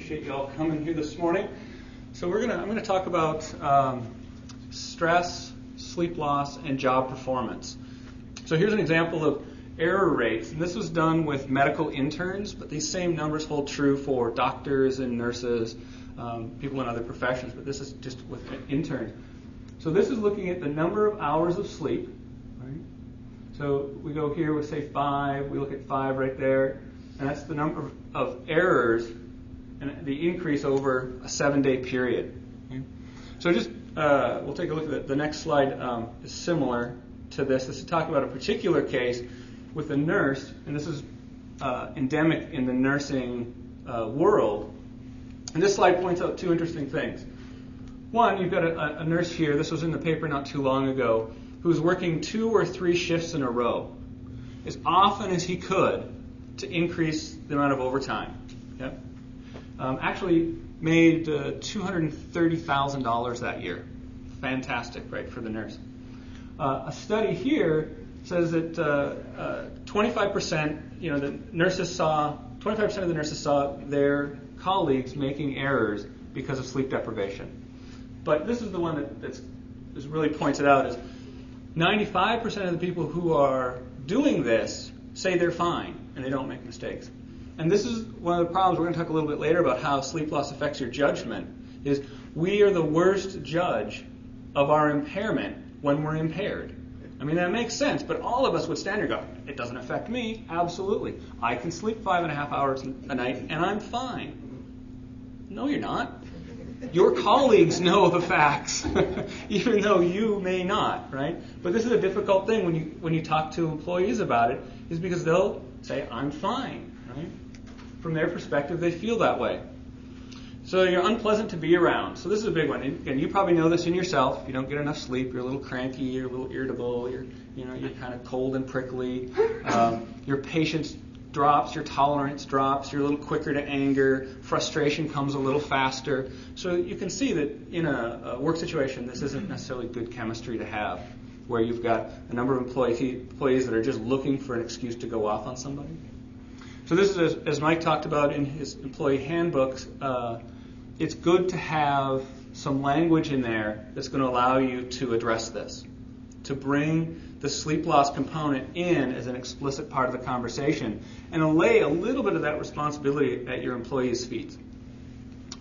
appreciate you all coming here this morning. So I'm gonna talk about stress, sleep loss, and job performance. So here's an example of error rates, and this was done with medical interns, but these same numbers hold true for doctors and nurses, people in other professions, but this is just with interns. So this is looking at the number of hours of sleep, right? So we go here with, say, 5, we look at 5 right there, and that's the number of errors and the increase over a 7-day period. Okay? So just, we'll take a look at the next slide is similar to this. This is talking about a particular case with a nurse, and this is endemic in the nursing world. And this slide points out 2 interesting things. One, you've got a nurse here, this was in the paper not too long ago, who's working 2 or 3 shifts in a row, as often as he could to increase the amount of overtime. Yep. Actually made $230,000 that year. Fantastic, right, for the nurse. A study here says that 25%, the nurses saw 25% of the nurses saw their colleagues making errors because of sleep deprivation. But this is the one that's really pointed out is 95% of the people who are doing this say they're fine and they don't make mistakes. And this is one of the problems. We're going to talk a little bit later about how sleep loss affects your judgment. Is we are the worst judge of our impairment when we're impaired. I mean, that makes sense, but all of us would stand here and go, it doesn't affect me. Absolutely. I can sleep 5.5 hours a night and I'm fine. No, you're not. Your colleagues know the facts, even though you may not, right? But this is a difficult thing when you talk to employees about it, is because they'll say, I'm fine, right? From their perspective, they feel that way. So you're unpleasant to be around. So this is a big one. And you probably know this in yourself. You don't get enough sleep. You're a little cranky. You're a little irritable. You're kind of cold and prickly. Your patience drops. Your tolerance drops. You're a little quicker to anger. Frustration comes a little faster. So you can see that in a work situation, this isn't necessarily good chemistry to have, where you've got a number of employees that are just looking for an excuse to go off on somebody. So this is, as Mike talked about in his employee handbooks, it's good to have some language in there that's going to allow you to address this, to bring the sleep loss component in as an explicit part of the conversation and lay a little bit of that responsibility at your employees' feet.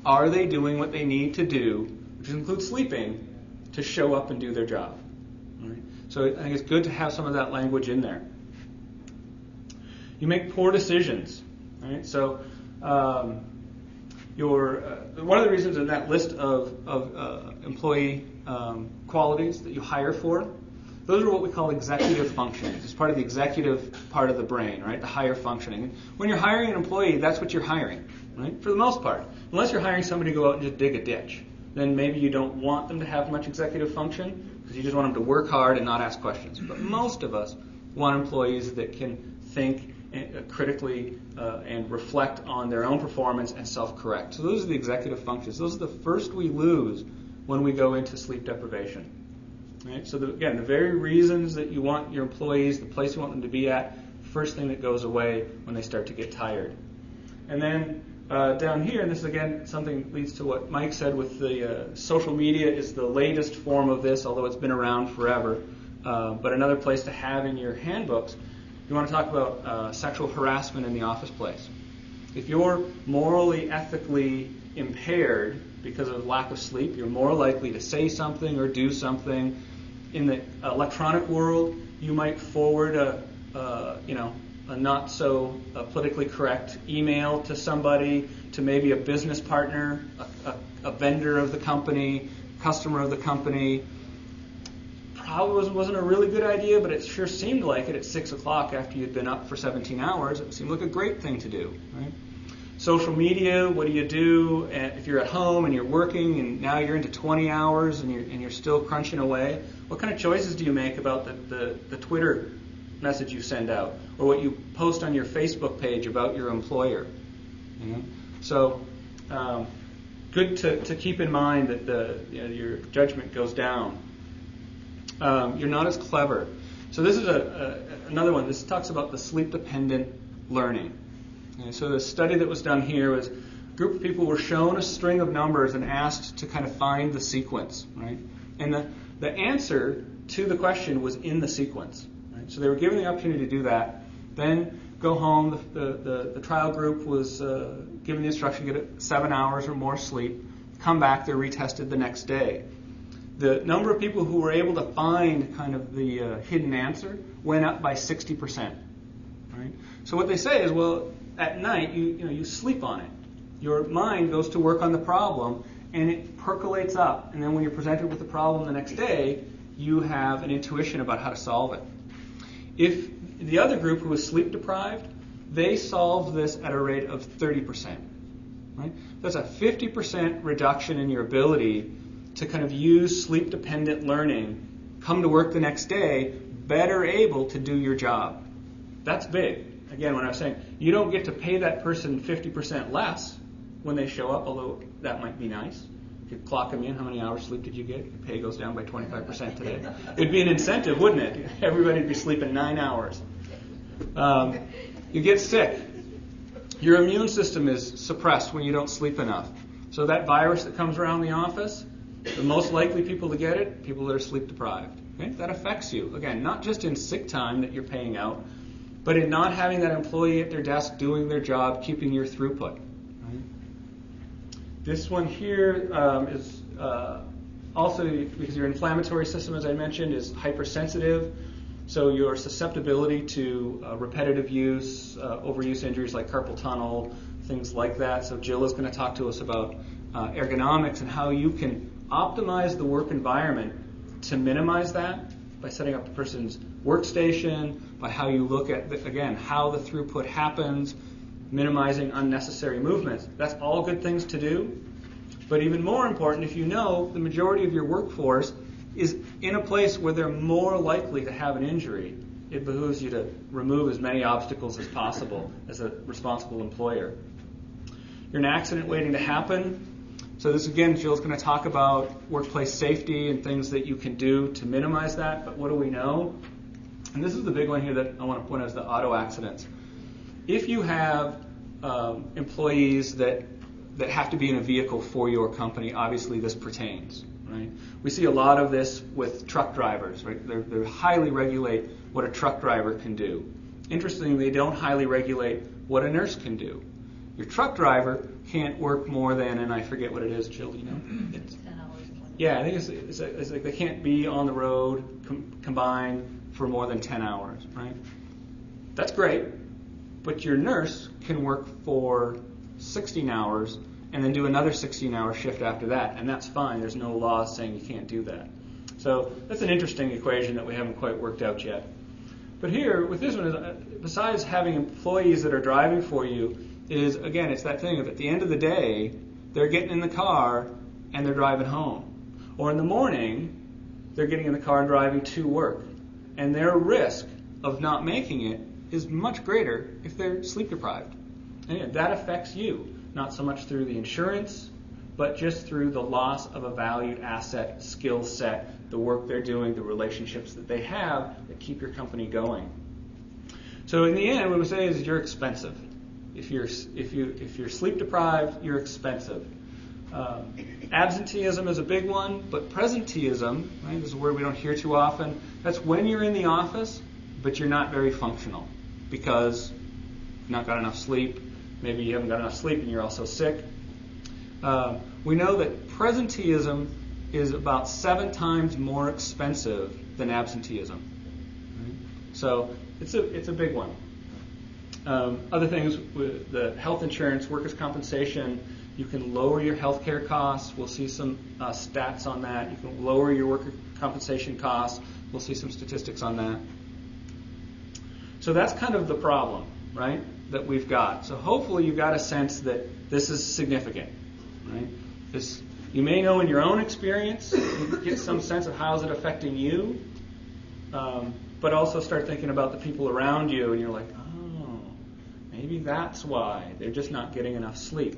Are they doing what they need to do, which includes sleeping, to show up and do their job? All right? So I think it's good to have some of that language in there. You make poor decisions. Right? So one of the reasons in that list of employee qualities that you hire for, those are what we call executive functions. It's part of the executive part of the brain, right? The higher functioning. When you're hiring an employee, that's what you're hiring, right? For the most part. Unless you're hiring somebody to go out and just dig a ditch, then maybe you don't want them to have much executive function because you just want them to work hard and not ask questions. But most of us want employees that can think critically and reflect on their own performance and self-correct. So those are the executive functions. Those are the first we lose when we go into sleep deprivation. Right? So again, the very reasons that you want your employees, the place you want them to be at, first thing that goes away when they start to get tired. And then down here, and this is again something leads to what Mike said with the social media is the latest form of this, although it's been around forever. But another place to have in your handbooks, you want to talk about sexual harassment in the office place. If you're morally, ethically impaired because of lack of sleep, you're more likely to say something or do something. In the electronic world, you might forward a not so politically correct email to somebody, to maybe a business partner, a vendor of the company, customer of the company. Probably wasn't a really good idea, but it sure seemed like it at 6 o'clock after you'd been up for 17 hours. It seemed like a great thing to do, right? Social media, what do you do if you're at home and you're working and now you're into 20 hours and you're still crunching away? What kind of choices do you make about the Twitter message you send out or what you post on your Facebook page about your employer? So good to keep in mind that your judgment goes down. You're not as clever. So this is another one. This talks about the sleep-dependent learning. And so the study that was done here was group of people were shown a string of numbers and asked to kind of find the sequence, right? And the answer to the question was in the sequence, right? So they were given the opportunity to do that. Then go home. The trial group was given the instruction to get 7 hours or more sleep. Come back. They're retested the next day. The number of people who were able to find kind of the hidden answer went up by 60%. Right? So what they say is, well, at night you sleep on it. Your mind goes to work on the problem, and it percolates up. And then when you're presented with the problem the next day, you have an intuition about how to solve it. If the other group, who was sleep deprived, they solved this at a rate of 30%. Right? That's a 50% reduction in your ability to kind of use sleep-dependent learning, come to work the next day, better able to do your job. That's big. Again, when I was saying, you don't get to pay that person 50% less when they show up, although that might be nice. If you clock them in, how many hours sleep did you get? Your pay goes down by 25% today. It'd be an incentive, wouldn't it? Everybody would be sleeping 9 hours. You get sick. Your immune system is suppressed when you don't sleep enough. So that virus that comes around the office, the most likely people to get it, people that are sleep deprived. Okay? That affects you. Again, not just in sick time that you're paying out, but in not having that employee at their desk doing their job, keeping your throughput. Right? This one here is also, because your inflammatory system, as I mentioned, is hypersensitive. So your susceptibility to repetitive use, overuse injuries like carpal tunnel, things like that. So Jill is going to talk to us about ergonomics and how you can optimize the work environment to minimize that by setting up the person's workstation, by how you look at, again, how the throughput happens, minimizing unnecessary movements. That's all good things to do. But even more important, if you know the majority of your workforce is in a place where they're more likely to have an injury, it behooves you to remove as many obstacles as possible as a responsible employer. You're an accident waiting to happen. So this, again, Jill's going to talk about workplace safety and things that you can do to minimize that. But what do we know? And this is the big one here that I want to point out, is the auto accidents. If you have employees that have to be in a vehicle for your company, obviously this pertains. Right? We see a lot of this with truck drivers. Right? They highly regulate what a truck driver can do. Interestingly, they don't highly regulate what a nurse can do. Your truck driver can't work more than, and I forget what it is, Jill, you know? It's 10 hours. Yeah, I think it's like they can't be on the road combined for more than 10 hours, right? That's great, but your nurse can work for 16 hours and then do another 16-hour shift after that, and that's fine. There's no law saying you can't do that. So that's an interesting equation that we haven't quite worked out yet. But here, with this one, besides having employees that are driving for you, is, again, it's that thing of at the end of the day, they're getting in the car and they're driving home. Or in the morning, they're getting in the car and driving to work. And their risk of not making it is much greater if they're sleep deprived. And again, that affects you, not so much through the insurance, but just through the loss of a valued asset, skill set, the work they're doing, the relationships that they have that keep your company going. So in the end, what we say is you're expensive. If you're sleep deprived, you're expensive. Absenteeism is a big one, but presenteeism, right, this is a word we don't hear too often. That's when you're in the office, but you're not very functional because you've not got enough sleep. Maybe you haven't got enough sleep and you're also sick. We know that presenteeism is about 7 times more expensive than absenteeism. Right? So it's a big one. Other things with the health insurance, workers' compensation, you can lower your health care costs. We'll see some stats on that. You can lower your worker compensation costs. We'll see some statistics on that. So that's kind of the problem, right, that we've got. So hopefully you've got a sense that this is significant, right? You may know in your own experience, you get some sense of how is it affecting you, but also start thinking about the people around you, and you're like, maybe that's why they're just not getting enough sleep.